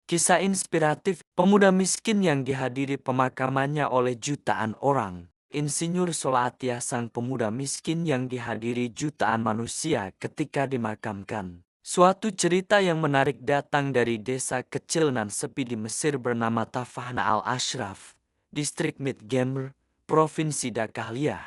Kisah inspiratif pemuda miskin yang dihadiri pemakamannya oleh jutaan orang. Insinyur Solatya, sang pemuda miskin yang dihadiri jutaan manusia ketika dimakamkan. Suatu cerita yang menarik datang dari desa kecil nan sepi di Mesir bernama Tafahna al-Ashraf, distrik Midgemr, Provinsi Dakalia.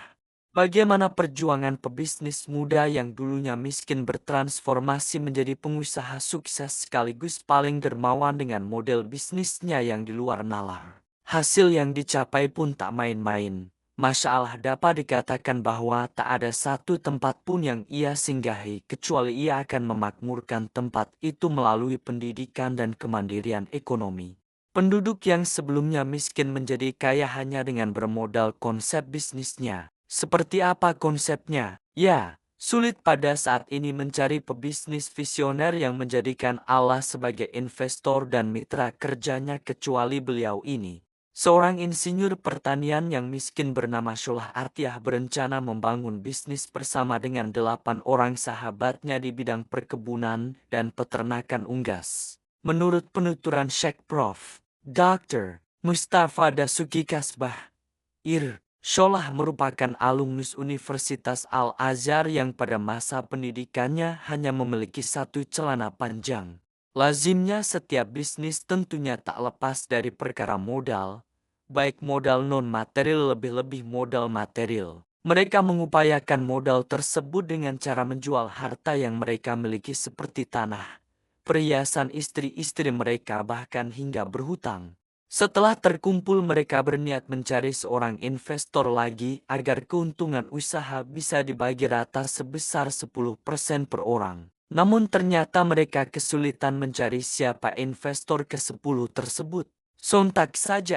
Bagaimana perjuangan pebisnis muda yang dulunya miskin bertransformasi menjadi pengusaha sukses sekaligus paling dermawan dengan model bisnisnya yang di luar nalar. Hasil yang dicapai pun tak main-main. Masya Allah, dapat dikatakan bahwa tak ada satu tempat pun yang ia singgahi kecuali ia akan memakmurkan tempat itu melalui pendidikan dan kemandirian ekonomi. Penduduk yang sebelumnya miskin menjadi kaya hanya dengan bermodal konsep bisnisnya. Seperti apa konsepnya? Ya, sulit pada saat ini mencari pebisnis visioner yang menjadikan Allah sebagai investor dan mitra kerjanya kecuali beliau ini. Seorang insinyur pertanian yang miskin bernama Sholah Atiyah berencana membangun bisnis bersama dengan 8 orang sahabatnya di bidang perkebunan dan peternakan unggas. Menurut penuturan Sheikh Prof. Dr. Mustafa Dasuki Kasbah, Ir. Sholah merupakan alumnus Universitas Al-Azhar yang pada masa pendidikannya hanya memiliki satu celana panjang. Lazimnya setiap bisnis tentunya tak lepas dari perkara modal, baik modal non-material lebih-lebih modal material. Mereka mengupayakan modal tersebut dengan cara menjual harta yang mereka miliki seperti tanah, perhiasan istri-istri mereka bahkan hingga berhutang. Setelah terkumpul mereka berniat mencari seorang investor lagi agar keuntungan usaha bisa dibagi rata sebesar 10% per orang. Namun ternyata mereka kesulitan mencari siapa investor ke-10 tersebut. Sontak saja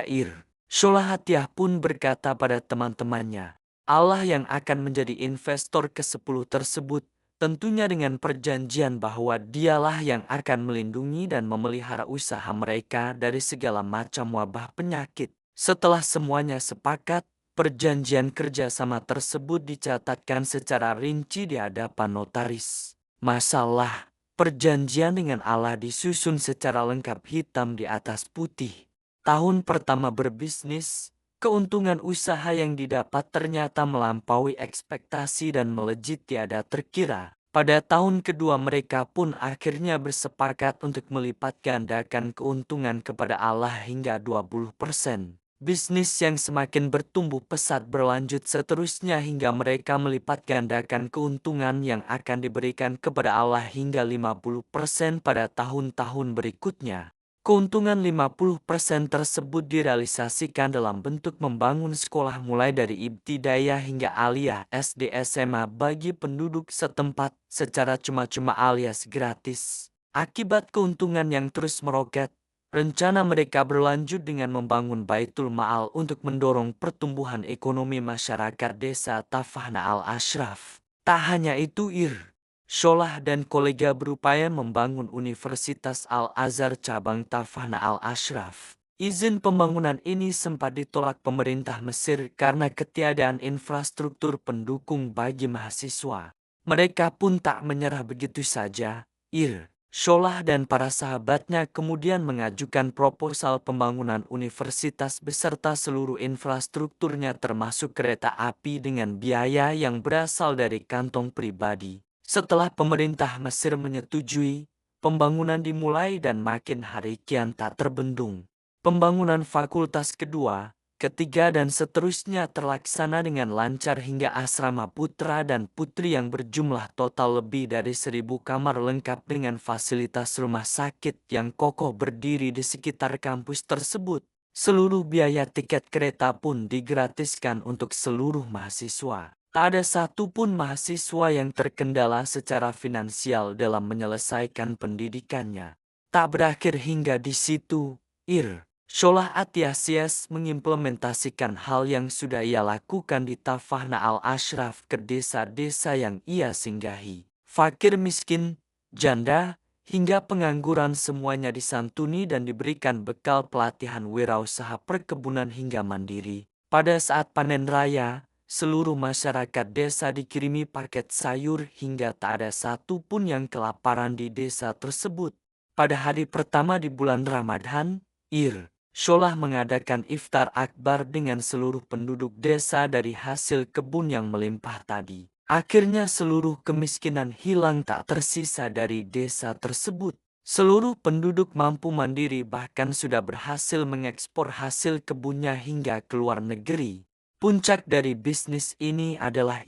Sholah Atiyah pun berkata pada teman-temannya, Allah yang akan menjadi investor ke-10 tersebut, tentunya dengan perjanjian bahwa dialah yang akan melindungi dan memelihara usaha mereka dari segala macam wabah penyakit. Setelah semuanya sepakat, perjanjian kerjasama tersebut dicatatkan secara rinci di hadapan notaris. Masalah, perjanjian dengan Allah disusun secara lengkap hitam di atas putih. Tahun pertama berbisnis, keuntungan usaha yang didapat ternyata melampaui ekspektasi dan melejit tiada terkira. Pada tahun kedua mereka pun akhirnya bersepakat untuk melipat gandakan keuntungan kepada Allah hingga 20%. Bisnis yang semakin bertumbuh pesat berlanjut seterusnya hingga mereka melipat gandakan keuntungan yang akan diberikan kepada Allah hingga 50% pada tahun-tahun berikutnya. Keuntungan 50% tersebut direalisasikan dalam bentuk membangun sekolah mulai dari ibtidaiyah hingga aliyah SD SMA bagi penduduk setempat secara cuma-cuma alias gratis. Akibat keuntungan yang terus meroket, rencana mereka berlanjut dengan membangun Baitul Ma'al untuk mendorong pertumbuhan ekonomi masyarakat desa Tafahna al-Ashraf. Tak hanya itu Sholah dan kolega berupaya membangun Universitas Al-Azhar cabang Tafahna al-Ashraf. Izin pembangunan ini sempat ditolak pemerintah Mesir karena ketiadaan infrastruktur pendukung bagi mahasiswa. Mereka pun tak menyerah begitu saja. Sholah dan para sahabatnya kemudian mengajukan proposal pembangunan universitas beserta seluruh infrastrukturnya termasuk kereta api dengan biaya yang berasal dari kantong pribadi. Setelah pemerintah Mesir menyetujui, pembangunan dimulai dan makin hari kian tak terbendung. Pembangunan fakultas kedua, ketiga dan seterusnya terlaksana dengan lancar hingga asrama putra dan putri yang berjumlah total lebih dari 1.000 kamar lengkap dengan fasilitas rumah sakit yang kokoh berdiri di sekitar kampus tersebut. Seluruh biaya tiket kereta pun digratiskan untuk seluruh mahasiswa. Tak ada satupun mahasiswa yang terkendala secara finansial dalam menyelesaikan pendidikannya. Tak berakhir hingga di situ, Sholah Atiyah mengimplementasikan hal yang sudah ia lakukan di Tafahna al-Ashraf ke desa-desa yang ia singgahi. Fakir miskin, janda, hingga pengangguran semuanya disantuni dan diberikan bekal pelatihan wirausaha perkebunan hingga mandiri. Pada saat panen raya, seluruh masyarakat desa dikirimi paket sayur hingga tak ada satu pun yang kelaparan di desa tersebut. Pada hari pertama di bulan Ramadan, Sholah mengadakan iftar akbar dengan seluruh penduduk desa dari hasil kebun yang melimpah tadi. Akhirnya seluruh kemiskinan hilang, tak tersisa dari desa tersebut. Seluruh penduduk mampu mandiri, bahkan sudah berhasil mengekspor hasil kebunnya hingga ke luar negeri. Puncak dari bisnis ini adalah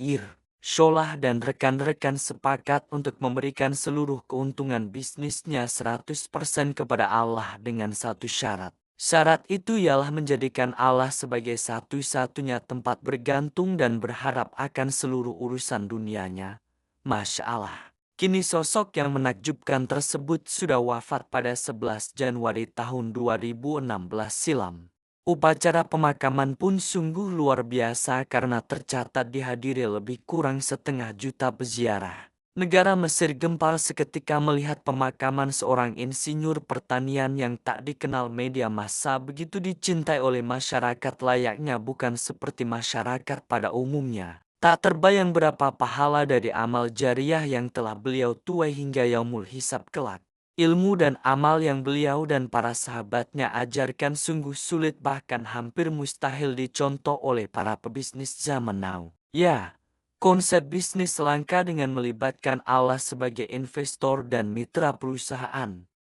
Sholah dan rekan-rekan sepakat untuk memberikan seluruh keuntungan bisnisnya 100% kepada Allah dengan satu syarat. Syarat itu ialah menjadikan Allah sebagai satu-satunya tempat bergantung dan berharap akan seluruh urusan dunianya. Masya Allah. Kini sosok yang menakjubkan tersebut sudah wafat pada 11 Januari tahun 2016 silam. Upacara pemakaman pun sungguh luar biasa karena tercatat dihadiri lebih kurang 1,5 juta peziarah. Negara Mesir gempar seketika melihat pemakaman seorang insinyur pertanian yang tak dikenal media massa begitu dicintai oleh masyarakat, layaknya bukan seperti masyarakat pada umumnya. Tak terbayang berapa pahala dari amal jariah yang telah beliau tuai hingga yaumul hisab kelak. Ilmu dan amal yang beliau dan para sahabatnya ajarkan sungguh sulit, bahkan hampir mustahil dicontoh oleh para pebisnis zaman now. Ya, konsep bisnis langka dengan melibatkan Allah sebagai investor dan mitra perusahaan.